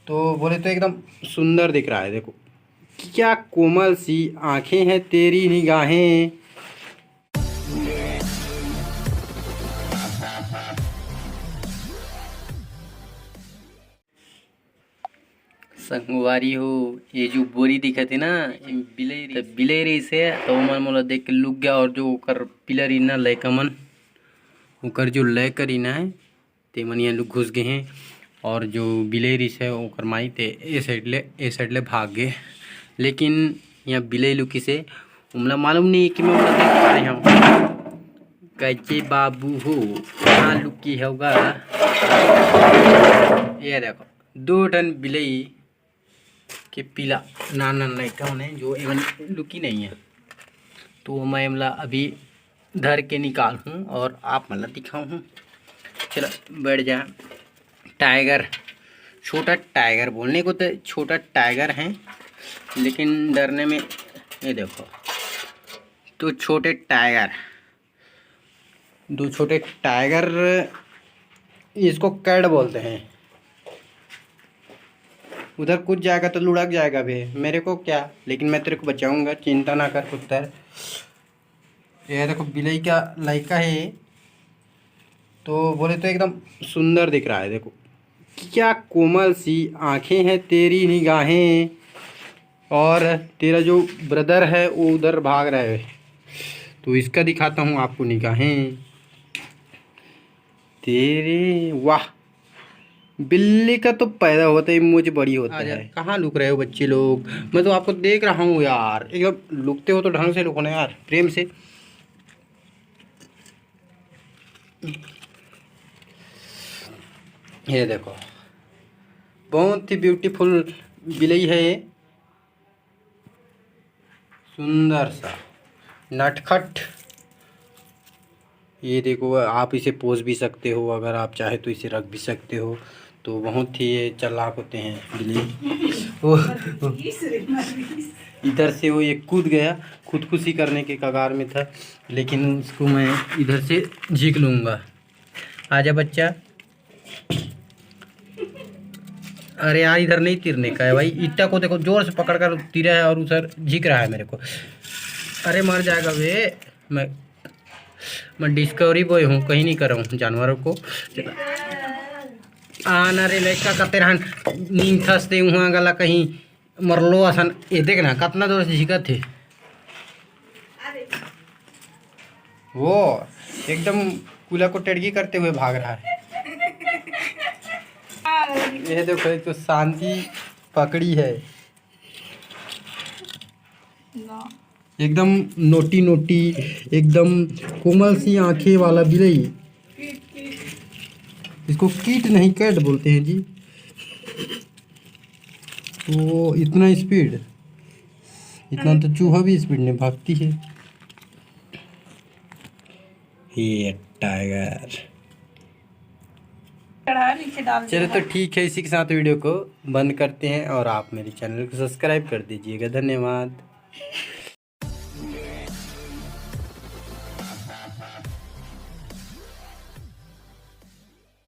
तो बोले तो एकदम सुंदर दिख रहा है। देखो क्या कोमल सी आंखें हैं तेरी निगाहें। संगवारी हो, ये जो बोरी दिखत है ना, ये बिलेरी से तो मन मोला देख के लुक गया। और जो ओकर पिलर इना लैका मन, ओकर जो लैकर इना है ते मन यहाँ घुस गए हैं। और जो बिलेरी से ओकर माई ते ए साइड ले भाग गए। लेकिन यहाँ बिले लुकी से उमला मालूम नहीं कि मैं उमला देख पा रही हूँ। कैचे बाबू हो कहाँ लुकी होगा। ये देखो 2 टन बिलई के पीला नाना लड़का है जो एवं लुकी नहीं है। तो मैं हमला अभी धर के निकाल हूँ और आप मतलब दिखाऊँ हूँ। चलो बैठ जा। टाइगर, छोटा टाइगर, बोलने को तो छोटा टाइगर है लेकिन डरने में ये देखो तो छोटे टाइगर, 2 छोटे टाइगर, इसको कैड बोलते हैं। उधर कूद जाएगा तो लुढ़क जाएगा बे, मेरे को क्या, लेकिन मैं तेरे को बचाऊंगा, चिंता ना कर पुत्र। ये देखो बिलई का लड़का है। तो बोले तो एकदम सुंदर दिख रहा है। देखो क्या कोमल सी आंखें हैं तेरी निगाहें। और तेरा जो ब्रदर है वो उधर भाग रहा है, तो इसका दिखाता हूँ आपको निगाहें तेरे। वाह, बिल्ली का तो पैदा होता ही मुझे बड़ी होता है। कहाँ लुक रहे हो बच्चे लोग, मैं तो आपको देख रहा हूँ यार। एकदम लुकते हो तो ढंग से लुको ना यार, प्रेम से। ये देखो बहुत ही ब्यूटीफुल बिल्ली है ये, सुंदर सा नटखट। ये देखो आप इसे पोस भी सकते हो, अगर आप चाहे तो इसे रख भी सकते हो। तो बहुत ही ये चालाक होते हैं बिल्ली। वो इधर से वो ये कूद गया, खुदकुशी करने के कगार में था, लेकिन उसको मैं इधर से झीक लूँगा। आजा बच्चा। अरे यार इधर नहीं तिरने का है भाई, ईटा को देखो जोर से पकड़ कर तिरा है और उधर झीक रहा है मेरे को। अरे मर जाएगा वे। मैं डिस्कवरी बॉय हूँ, कहीं नहीं कर रहा हूँ जानवरों को। आना रे लड़का का तेरा नींद थसते वहाँ गला कहीं मरलो आसन। ये देख ना कितना जोर से झिका थे वो, एकदम कूला को टेढ़ी करते हुए भाग रहा है। ये देखो एक तो शांति पकड़ी है, एकदम नोटी नोटी, एकदम कोमल सी आंखें वाला बिल्ली। इसको कीट नहीं कैट बोलते हैं जी। तो इतना स्पीड, इतना तो चूहा भी स्पीड में भागती है ये टाइगर। चलो तो ठीक है, इसी के साथ वीडियो को बंद करते हैं और आप मेरे चैनल को सब्सक्राइब कर दीजिएगा। धन्यवाद।